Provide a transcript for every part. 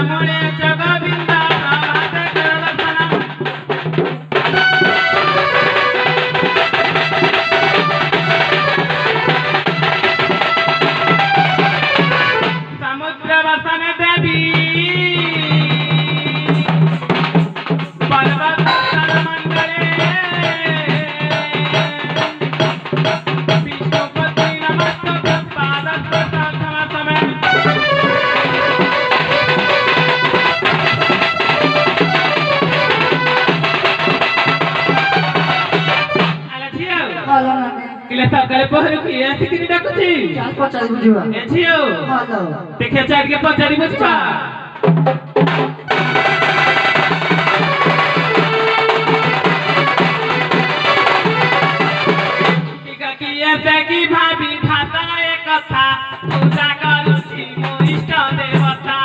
तुझ्यामुळे जग बिंदास करलं समुद्र वसन देवी पर्वत मंडळे विष्णुपती नमस्तक पादस्पर्शनसमे किले सकाळे पहर की ऐसी किनी डाकुची चाल पचास बुझिबा ए छियो हां देखे चाट के पचारी बुझबा टीका की ऐसे की भाभी भाता एक कथा पूजा करूची मो इष्ट देवता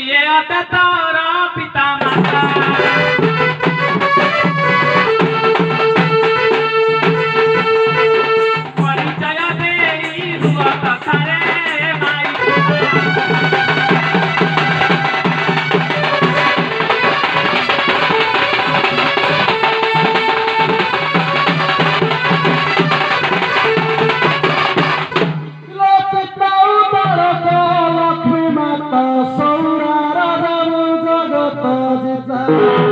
ये आता तोरा पिता माता परिचय देई हुआ कथारे माई लक्ष्मी माता सौरा राजा जगत जिता